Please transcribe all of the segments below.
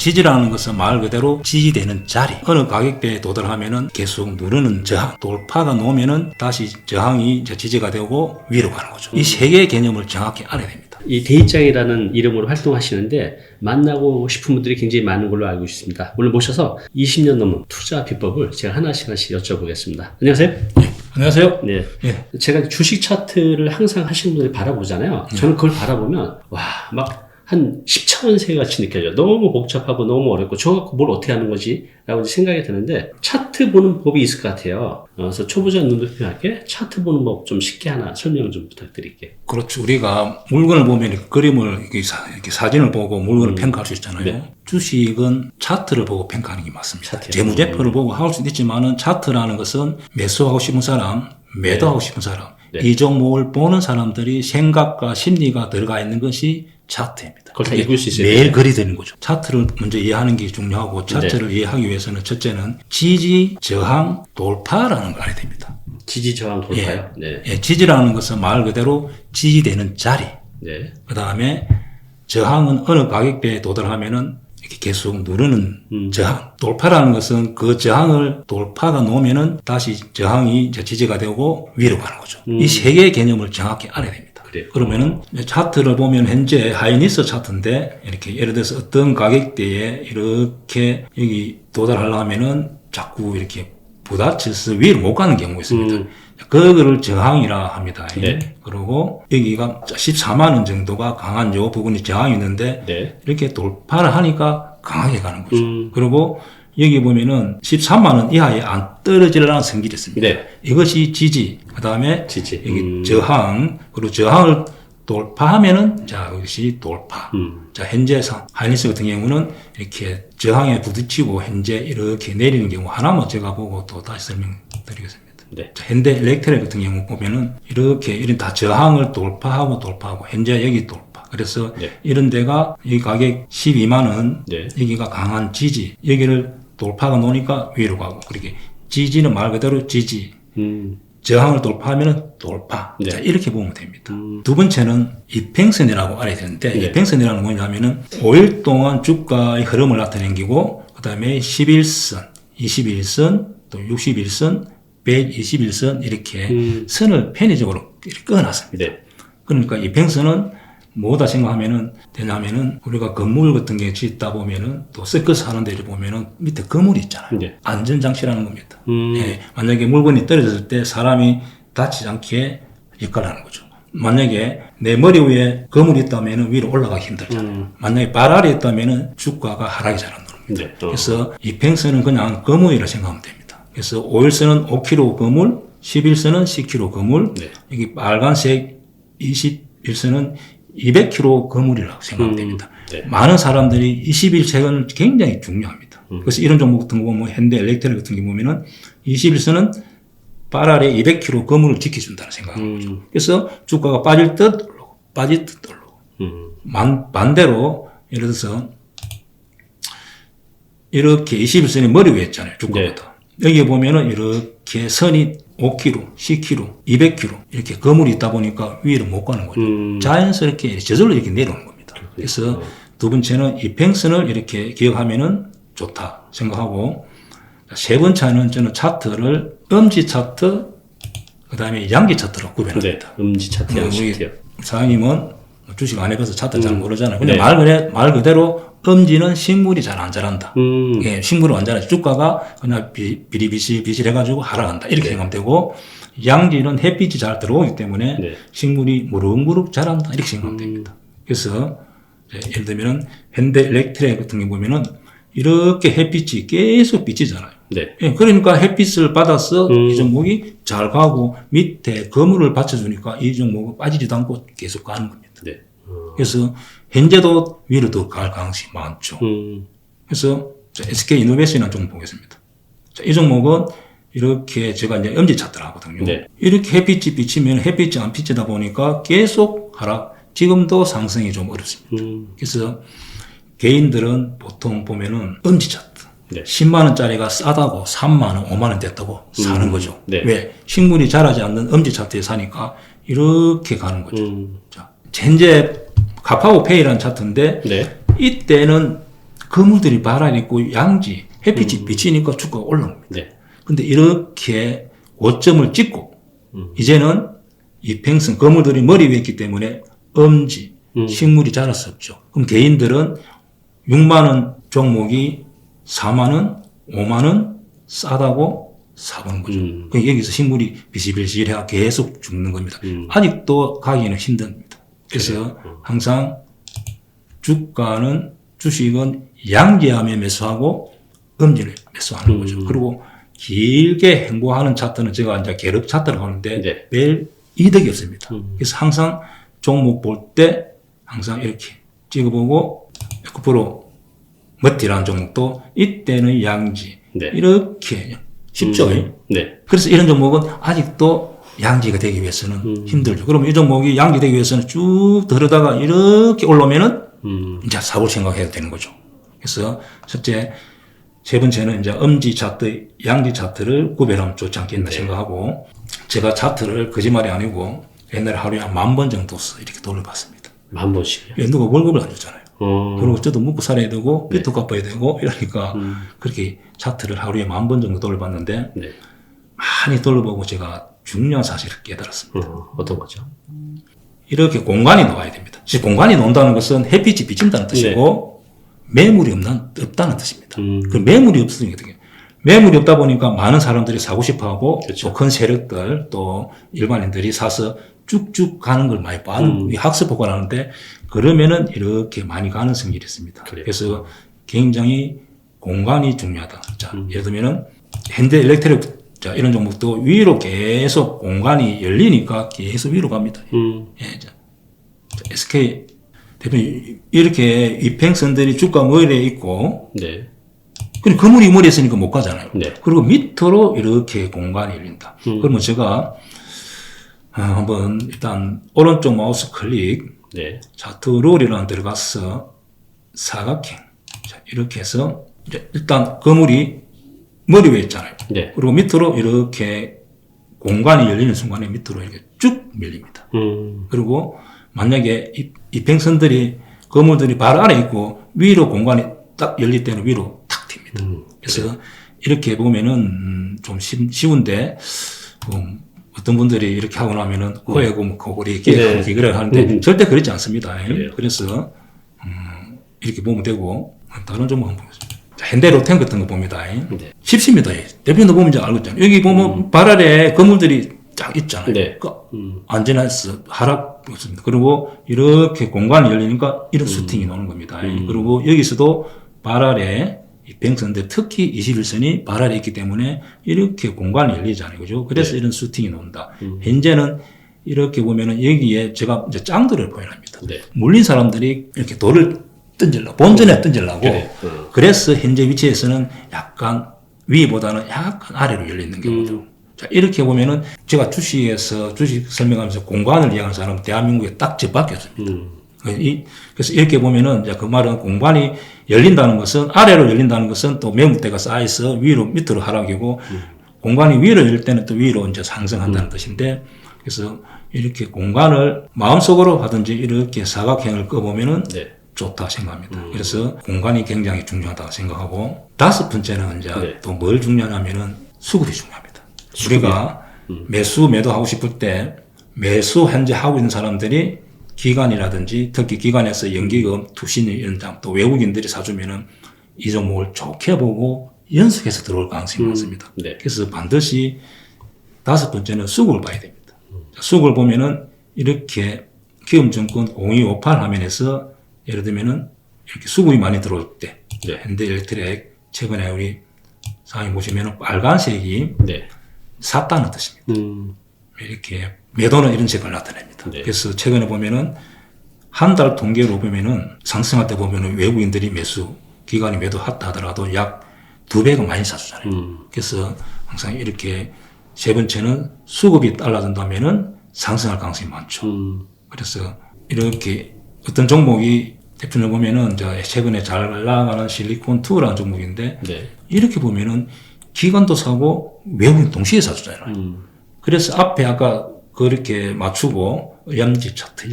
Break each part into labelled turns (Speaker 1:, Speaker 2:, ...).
Speaker 1: 지지라는 것은 말 그대로 지지되는 자리. 어느 가격대에 도달하면은 계속 누르는 저항. 돌파가 놓으면은 다시 저항이 지지가 되고 위로 가는 거죠. 이 세 개의 개념을 정확히 알아야 됩니다.
Speaker 2: 이 대입장이라는 이름으로 활동하시는데 만나고 싶은 분들이 굉장히 많은 걸로 알고 있습니다. 오늘 모셔서 20년 넘은 투자 비법을 제가 하나씩 여쭤보겠습니다. 안녕하세요.
Speaker 1: 네, 안녕하세요.
Speaker 2: 네.
Speaker 1: 예.
Speaker 2: 제가 주식 차트를 항상 하시는 분들이 바라보잖아요. 저는 그걸 바라보면 와, 막 한 10차원 세 같이 느껴져요. 너무 복잡하고 너무 어렵고 저 갖고 뭘 어떻게 하는 거지? 라고 생각이 드는데 차트 보는 법이 있을 것 같아요. 그래서 초보자 눈높이하게 차트 보는 법 좀 쉽게 하나 설명 좀 부탁드릴게요.
Speaker 1: 그렇죠. 우리가 물건을 보면 그림을 이렇게 사진을 보고 물건을 평가할 수 있잖아요.
Speaker 2: 네.
Speaker 1: 주식은 차트를 보고 평가하는 게 맞습니다.
Speaker 2: 차트요?
Speaker 1: 재무제표를 보고 할 수도 있지만은 차트라는 것은 매수하고 싶은 사람, 매도하고 싶은 사람, 이 종목을 보는 사람들이 생각과 심리가 들어가 있는 것이 차트입니다.
Speaker 2: 그걸 다 읽을 수 있어요.
Speaker 1: 매일 글이 되는 거죠. 차트를 먼저 이해하는 게 중요하고 차트를 이해하기 위해서는 첫째는 지지, 저항, 돌파라는 걸 알아야 됩니다.
Speaker 2: 지지 저항 돌파요? 네.
Speaker 1: 예, 지지라는 것은 말 그대로 지지되는 자리.
Speaker 2: 네.
Speaker 1: 그 다음에 저항은 어느 가격대에 도달하면은 이렇게 계속 누르는 저항. 돌파라는 것은 그 저항을 돌파가 놓으면은 다시 저항이 지지가 되고 위로 가는 거죠. 이 세 개의 개념을 정확히 알아야 됩니다.
Speaker 2: 그래요.
Speaker 1: 그러면은 차트를 보면 현재 하이닉스 차트인데 이렇게 예를 들어서 어떤 가격대에 이렇게 여기 도달하려면은 자꾸 이렇게 부딪혀서 위로 못 가는 경우가 있습니다. 그거를 저항이라 합니다.
Speaker 2: 네.
Speaker 1: 그리고 여기가 14만 원 정도가 강한 요 부분이 저항이 있는데
Speaker 2: 네.
Speaker 1: 이렇게 돌파를 하니까 강하게 가는 거죠. 그리고 여기 보면은 13만 원 이하에 안 떨어지려는 성질이 있습니다.
Speaker 2: 네.
Speaker 1: 이것이 지지, 그 다음에
Speaker 2: 지지.
Speaker 1: 여기 저항, 그리고 저항을 돌파하면은 자, 이것이 돌파. 자, 현재 하이닉스 같은 경우는 이렇게 저항에 부딪히고 현재 이렇게 내리는 경우 하나만 제가 보고 또 다시 설명드리겠습니다.
Speaker 2: 네.
Speaker 1: 자, 현대 일렉트릭 같은 경우 보면은 이렇게 이런 다 저항을 돌파하고 현재 여기 돌파. 그래서
Speaker 2: 네.
Speaker 1: 이런 데가 이 가격 12만 원,
Speaker 2: 네.
Speaker 1: 여기가 강한 지지, 여기를 돌파가 놓으니까 위로 가고, 그렇게 지지는 말 그대로 지지, 저항을 돌파하면은 돌파.
Speaker 2: 네.
Speaker 1: 자, 이렇게 보면 됩니다. 두 번째는 이평선이라고 알아야 되는데,
Speaker 2: 네.
Speaker 1: 이평선이라는 건 뭐냐면은 5일 동안 주가의 흐름을 나타낸 기고, 그 다음에 11선, 21선, 또 61선, 121선 이렇게 선을 편의적으로 이렇게 끊어놨습니다.
Speaker 2: 네.
Speaker 1: 그러니까 이평선은 뭐다 생각하면은 되냐면은 우리가 건물 같은 게 짓다 보면은 또 서커스 하는 데를 보면은 밑에 거물이 있잖아요.
Speaker 2: 네.
Speaker 1: 안전장치라는 겁니다. 예, 만약에 물건이 떨어졌을 때 사람이 다치지 않게 역할을 하는 거죠. 만약에 내 머리 위에 거물이 있다면은 위로 올라가기 힘들잖아요. 만약에 발 아래에 있다면은 주가가 하락이 잘 안 나옵니다.
Speaker 2: 네.
Speaker 1: 그래서 이평선은 그냥 거물이라 생각하면 됩니다. 그래서 5일선은 5kg 거물, 11선은 10kg 거물,
Speaker 2: 네.
Speaker 1: 여기 빨간색 21선은 200kg 거물이라고 생각하면 됩니다.
Speaker 2: 네.
Speaker 1: 많은 사람들이 21선은 굉장히 중요합니다. 그래서 이런 종목 같은 거 보면 현대 일렉트릭 같은 게 보면은 21선은 발 아래 200kg 거물을 지켜준다는 생각하는 거죠. 그래서 주가가 빠질 듯 올라오고 빠질 듯 올라오고 반대로 예를 들어서 이렇게 21선이 머리 위에 있잖아요. 주가보다. 네. 여기에 보면은 이렇게 선이 5kg, 10kg, 200kg 이렇게 거물이 있다 보니까 위로 못 가는 거죠. 자연스럽게 저절로 이렇게 내려오는 겁니다. 그래서 두 번째는 이평선을 이렇게 기억하면은 좋다 생각하고, 세 번째는 저는 차트를 음지 차트, 그 다음에 양지 차트로 구별합니다.
Speaker 2: 네. 음지 차트, 양지 차트요.
Speaker 1: 사장님은 주식 안 해봐서 차트 잘 모르잖아요. 근데
Speaker 2: 네.
Speaker 1: 말 그대로 음지는 식물이 잘 안 자란다. 예, 식물은 안 자라지. 주가가 그냥 비실비실해가지고 하락한다. 이렇게 생각하면 되고, 양지는 햇빛이 잘 들어오기 때문에
Speaker 2: 네.
Speaker 1: 식물이 무럭무럭 자란다. 이렇게 생각하면 됩니다. 그래서 예를 들면은 현대 일렉트릭 같은 게 보면은 이렇게 햇빛이 계속 비치잖아요.
Speaker 2: 네.
Speaker 1: 예, 그러니까 햇빛을 받아서 이 종목이 잘 가고 밑에 거물을 받쳐주니까 이 종목은 빠지지도 않고 계속 가는 겁니다.
Speaker 2: 네.
Speaker 1: 그래서 현재도 위로 더 갈 가능성이 많죠. 그래서 SK 이노베이션이라는 종목 보겠습니다. 자, 이 종목은 이렇게 제가 이제 엄지 차트를 하거든요.
Speaker 2: 네.
Speaker 1: 이렇게 햇빛이 비치면 햇빛이 안 비치다 보니까 계속 하락. 지금도 상승이 좀 어렵습니다. 그래서 개인들은 보통 보면은 엄지 차트.
Speaker 2: 네.
Speaker 1: 10만 원짜리가 싸다고 3만 원, 5만 원 됐다고 사는 거죠.
Speaker 2: 네.
Speaker 1: 왜? 식물이 자라지 않는 엄지 차트에 사니까 이렇게 가는 거죠. 자, 현재 카카오 페이라는 차트인데
Speaker 2: 네.
Speaker 1: 이때는 거물들이 발알이 있고 양지, 햇빛이 비치니까 주가가 올라옵니다.
Speaker 2: 네.
Speaker 1: 근데 이렇게 고점을 찍고 이제는 이평선 거물들이 머리 위에 있기 때문에 엄지, 식물이 자랄 수 없죠. 그럼 개인들은 6만 원 종목이 4만 원, 5만 원 싸다고 사보는 거죠. 그러니까 여기서 식물이 비실비실해 계속 죽는 겁니다. 아직도 가기는 힘듭니다. 그래서 항상 주식은 양지하면 매수하고 엄지를 매수하는 거죠. 그리고 길게 행보하는 차트는 제가 이제 계력 차트를 하는데
Speaker 2: 네.
Speaker 1: 매일 이득이 없습니다. 그래서 항상 종목 볼 때 항상 이렇게 찍어보고 에코프로 머티라는 종목도 이때는 양지
Speaker 2: 네.
Speaker 1: 이렇게 쉽죠.
Speaker 2: 네.
Speaker 1: 그래서 이런 종목은 아직도 양지가 되기 위해서는 힘들죠. 그러면 이 종목이 양지 되기 위해서는 쭉 들어다가 이렇게 올라오면은 이제 사볼 생각해야 되는 거죠. 그래서 첫째, 세 번째는 이제 엄지 차트, 양지 차트를 구별하면 좋지 않겠나 생각하고 제가 차트를 거짓말이 아니고 옛날에 하루에 한 10,000번 정도 이렇게 돌려봤습니다.
Speaker 2: 10,000번씩이요?
Speaker 1: 예, 누가 월급을 안 주잖아요. 그리고 저도 먹고 살아야 되고 빚도 갚아야 되고 이러니까 그렇게 차트를 하루에 10,000번 정도 돌려봤는데
Speaker 2: 네.
Speaker 1: 많이 돌려보고 제가 중요한 사실을 깨달았습니다.
Speaker 2: 어떤 거죠?
Speaker 1: 이렇게 공간이 나와야 됩니다. 즉 공간이 나온다는 것은 햇빛이 비친다는 뜻이고 매물이 없다는 뜻입니다. 그 매물이 없으니까 매물이 없다 보니까 많은 사람들이 사고 싶어하고
Speaker 2: 그렇죠.
Speaker 1: 또 큰 세력들 또 일반인들이 사서 쭉쭉 가는 걸 많이 봐는 학습 효과를 하는데 그러면은 이렇게 많이 가는 성질이 있습니다.
Speaker 2: 그래요.
Speaker 1: 그래서 굉장히 공간이 중요하다. 자, 예를 들면은 현대 일렉트릭 자, 이런 종목도 위로 계속 공간이 열리니까 계속 위로 갑니다. 예, 자, SK 대표님 이렇게 이평선들이 주가 머리에 있고
Speaker 2: 네.
Speaker 1: 그럼 그물이 머리에 있으니까 못 가잖아요.
Speaker 2: 네.
Speaker 1: 그리고 밑으로 이렇게 공간이 열린다. 그러면 제가 한번 일단 오른쪽 마우스 클릭
Speaker 2: 네.
Speaker 1: 차트 롤이라는 들어가서 사각형 자, 이렇게 해서 이제 일단 그물이 머리 위에 있잖아요.
Speaker 2: 네.
Speaker 1: 그리고 밑으로 이렇게 공간이 열리는 순간에 밑으로 이렇게 쭉 밀립니다. 그리고 만약에 이평선들이 거물들이 발 아래 있고 위로 공간이 딱 열릴 때는 위로 탁 튑니다. 그래서 이렇게 보면은 좀 쉬운데 어떤 분들이 이렇게 하고 나면은 코에 코골이 기그레 하는데 절대 그렇지 않습니다. 그래서 이렇게 보면 되고 다른 종목 한번 보겠습니다. 현대로템 같은 거 봅니다.
Speaker 2: 네.
Speaker 1: 쉽습니다. 대표님도 보면 이제 알겠잖아요. 여기 보면 발 아래 건물들이 쫙 있잖아요.
Speaker 2: 네.
Speaker 1: 안전해서 하락 없습니다. 그리고 이렇게 공간이 열리니까 이런 슈팅이 나오는 겁니다. 그리고 여기서도 발 아래 이평선들 특히 21선이 발 아래 있기 때문에 이렇게 공간이 열리잖아요. 그죠? 그래서 이런 슈팅이 나온다. 현재는 이렇게 보면은 여기에 제가 이제 짱돌을 표현합니다.
Speaker 2: 네.
Speaker 1: 물린 사람들이 이렇게 돌을 던질라고, 본전에 던질라고. 그래서 현재 위치에서는 약간 위보다는 약간 아래로 열리는 경우도. 자, 이렇게 보면은 제가 주식 설명하면서 공간을 이해하는 사람은 대한민국에 딱 저밖에 없습니다. 그래서 이렇게 보면은 이제 그 말은 공간이 열린다는 것은 아래로 열린다는 것은 또 매물대가 쌓여서 위로 밑으로 하락이고 공간이 위로 열릴 때는 또 위로 이제 상승한다는 뜻인데 그래서 이렇게 공간을 마음속으로 하든지 이렇게 사각형을 꺼보면은
Speaker 2: 네.
Speaker 1: 좋다 생각합니다. 그래서 공간이 굉장히 중요하다 생각하고 다섯 번째는 이제
Speaker 2: 네.
Speaker 1: 또 뭘 중요하냐면은 수급이 중요합니다. 우리가 매도하고 싶을 때 매수 현재 하고 있는 사람들이 기관이라든지 특히 기관에서 연기금, 투신 이런 또 외국인들이 사주면은 이 종목을 좋게 보고 연속해서 들어올 가능성이 많습니다.
Speaker 2: 네.
Speaker 1: 그래서 반드시 다섯 번째는 수급을 봐야 됩니다. 수급을 보면은 이렇게 기업증권 0258 화면에서 예를 들면은 이렇게 수급이 많이 들어올 때
Speaker 2: 네.
Speaker 1: 현대일렉트릭 최근에 우리 상황 보시면은 빨간색이
Speaker 2: 네.
Speaker 1: 샀다는 뜻입니다. 이렇게 매도는 이런 색을 나타냅니다.
Speaker 2: 네.
Speaker 1: 그래서 최근에 보면은 한 달 통계로 보면은 상승할 때 보면은 외국인들이 매수, 기관이 매도했다 하더라도 약 2배가 많이 사주잖아요. 그래서 항상 이렇게 세 번째는 수급이 달라진다면은 상승할 가능성이 많죠. 그래서 이렇게 어떤 종목이 대표를 보면은 이제 최근에 잘 나가는 실리콘2라는 종목인데
Speaker 2: 네.
Speaker 1: 이렇게 보면은 기관도 사고 외국인 동시에 사주잖아요. 그래서 앞에 아까 그렇게 맞추고 양지 차트,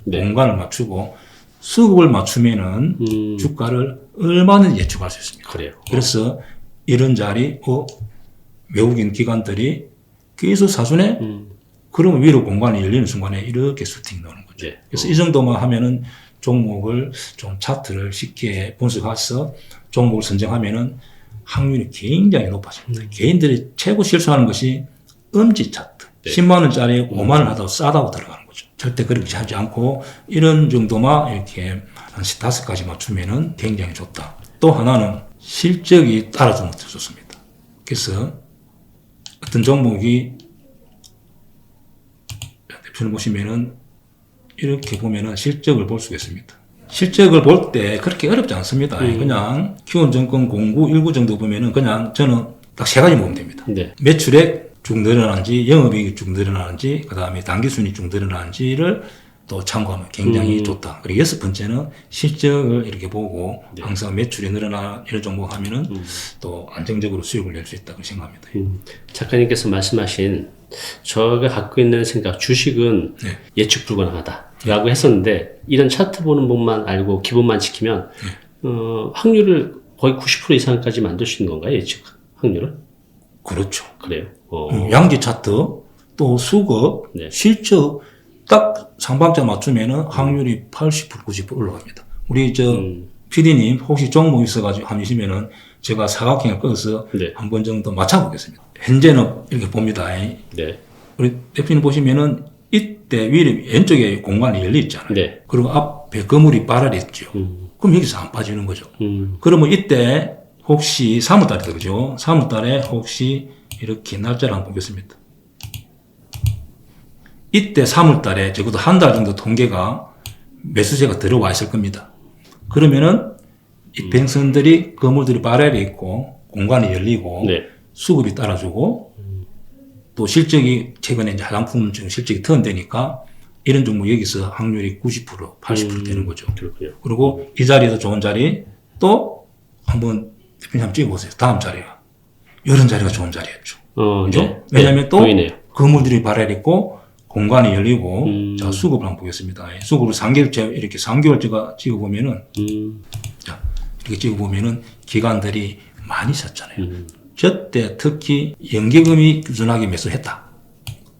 Speaker 2: 네.
Speaker 1: 공간을 맞추고 수급을 맞추면은 주가를 얼마든지 예측할 수 있습니다.
Speaker 2: 그래요.
Speaker 1: 그래서 이런 자리, 외국인 기관들이 계속 사주네? 그러면 위로 공간이 열리는 순간에 이렇게 슈팅 넣는 거죠.
Speaker 2: 네.
Speaker 1: 그래서 이 정도만 하면은 종목을 좀 차트를 쉽게 분석해서 종목을 선정하면은 확률이 굉장히 높아집니다. 개인들이 최고 실수하는 것이 엄지 차트.
Speaker 2: 네.
Speaker 1: 10만 원짜리 5만 원 하다가 싸다고 들어가는 거죠. 절대 그렇게 하지 않고 이런 정도만 이렇게 한 5가지 맞추면은 굉장히 좋다. 또 하나는 실적이 따라주는 것도 좋습니다. 그래서 어떤 종목이 대표를 보시면은 이렇게 보면은 실적을 볼 수가 있습니다. 실적을 볼 때 그렇게 어렵지 않습니다. 그냥 키움증권 0919 정도 보면은 그냥 저는 딱 3가지 보면 됩니다.
Speaker 2: 네.
Speaker 1: 매출액 쭉 늘어나는지, 영업이익이 쭉 늘어나는지, 그 다음에 당기순이 쭉 늘어나는지를 또 참고하면 굉장히 좋다. 그리고 6번째는 실적을 이렇게 보고 항상 매출이 늘어나 이런 종목 하면은 또 안정적으로 수익을 낼 수 있다고 생각합니다.
Speaker 2: 작가님께서 말씀하신 저가 갖고 있는 생각, 주식은
Speaker 1: 네.
Speaker 2: 예측 불가능하다라고 했었는데 이런 차트 보는 법만 알고 기본만 지키면 확률을 거의 90% 이상까지 만들 수 있는 건가요? 예측 확률을?
Speaker 1: 그렇죠.
Speaker 2: 그래요.
Speaker 1: 양지 차트, 또 수급,
Speaker 2: 네.
Speaker 1: 실적 딱 상방자 맞추면은 확률이 80%, 90% 올라갑니다. 우리 PD님 혹시 종목 있어가지고 하시면은 제가 사각형을 꺼서
Speaker 2: 네.
Speaker 1: 한 번 정도 맞춰보겠습니다. 현재는 이렇게 봅니다.
Speaker 2: 네.
Speaker 1: 우리 대표님 보시면은 이때 위에 왼쪽에 공간이 열려 있잖아요.
Speaker 2: 네.
Speaker 1: 그리고 앞에 거물이 빨아냈죠. 그럼 여기서 안 빠지는 거죠. 그러면 이때 혹시 3월달이다, 그죠? 3월달에 혹시 이렇게 날짜를 한번 보겠습니다. 이때 3월달에 적어도 한 달 정도 통계가 매수세가 들어와 있을 겁니다. 그러면은 이 뱅선들이 거물들이 발열해 있고 공간이 열리고
Speaker 2: 네.
Speaker 1: 수급이 따라주고 또 실적이 최근에 이제 화장품 중 실적이 턴되니까 이런 종목 여기서 확률이 90%, 80% 되는 거죠.
Speaker 2: 그렇군요.
Speaker 1: 그리고 이 자리에서 좋은 자리 또 한번 대표님 한번 찍어보세요. 다음 자리가 이런 자리가 좋은 자리였죠. 그죠?
Speaker 2: 네.
Speaker 1: 왜냐하면
Speaker 2: 네.
Speaker 1: 또
Speaker 2: 보이네요.
Speaker 1: 거물들이 발열해 있고 공간이 열리고 자 수급을 한번 보겠습니다. 수급을 3개월째 이렇게 3개월째가 찍어보면은 자 이렇게 찍어보면은 기관들이 많이 샀잖아요. 저때 특히 연계금이 꾸준하게 매수했다.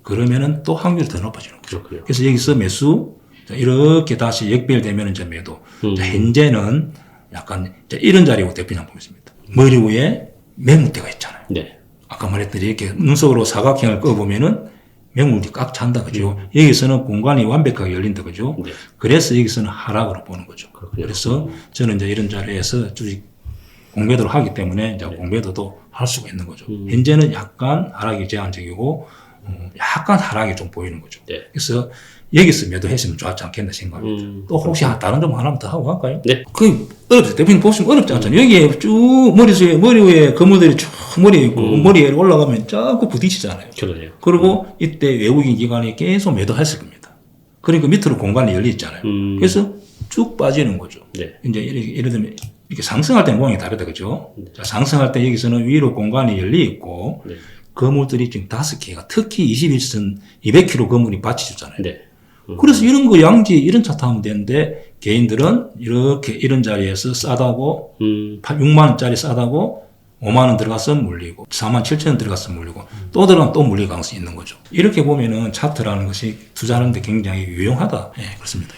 Speaker 1: 그러면은 또 확률이 더 높아지는 거죠.
Speaker 2: 그렇군요.
Speaker 1: 그래서 여기서 매수 자, 이렇게 다시 역별되면은 이제 매도. 자, 현재는 약간 자, 이런 자리고 대표님 한번 보겠습니다. 머리 위에 매물대가 있잖아요.
Speaker 2: 네.
Speaker 1: 아까 말했듯이 이렇게 눈속으로 사각형을 꺼보면은 매물이 꽉 찬다, 그죠? 여기서는 공간이 완벽하게 열린다, 그죠?
Speaker 2: 네.
Speaker 1: 그래서 여기서는 하락으로 보는 거죠.
Speaker 2: 그렇군요.
Speaker 1: 그래서 저는 이제 이런 자리에서 주식 공매도를 하기 때문에 이제 공매도도 할 수가 있는 거죠. 현재는 약간 하락이 제한적이고, 약간 하락이 좀 보이는 거죠.
Speaker 2: 네.
Speaker 1: 그래서 여기서 매도했으면 좋았지 않겠나 생각합니다. 또 혹시 다른 점 하나만 더 하고 갈까요?
Speaker 2: 네.
Speaker 1: 그 어렵죠. 대표님 보시면 어렵지 않잖아요. 여기에 쭉 머리 위에 거물들이 쭉 머리에 있고 머리에 올라가면 자꾸 부딪히잖아요.
Speaker 2: 그러네요.
Speaker 1: 그리고 이때 외국인 기관이 계속 매도했을 겁니다. 그러니까 밑으로 공간이 열려 있잖아요. 그래서 쭉 빠지는 거죠.
Speaker 2: 네.
Speaker 1: 이제 예를 들면 이렇게 상승할 때 모양이 다르다, 그죠? 자, 상승할 때 여기서는 위로 공간이 열려 있고
Speaker 2: 네.
Speaker 1: 거물들이 지금 5개가 특히 21선 200kg 거물이 받쳐주잖아요.
Speaker 2: 네.
Speaker 1: 그래서 이런 거 양지 이런 차트 하면 되는데 개인들은 이렇게 이런 자리에서 싸다고 6만 원짜리 싸다고 5만 원 들어가서 물리고 4만 7천 원 들어가서 물리고 또 들어가면 또 물릴 가능성이 있는 거죠. 이렇게 보면은 차트라는 것이 투자하는데 굉장히 유용하다. 예, 그렇습니다.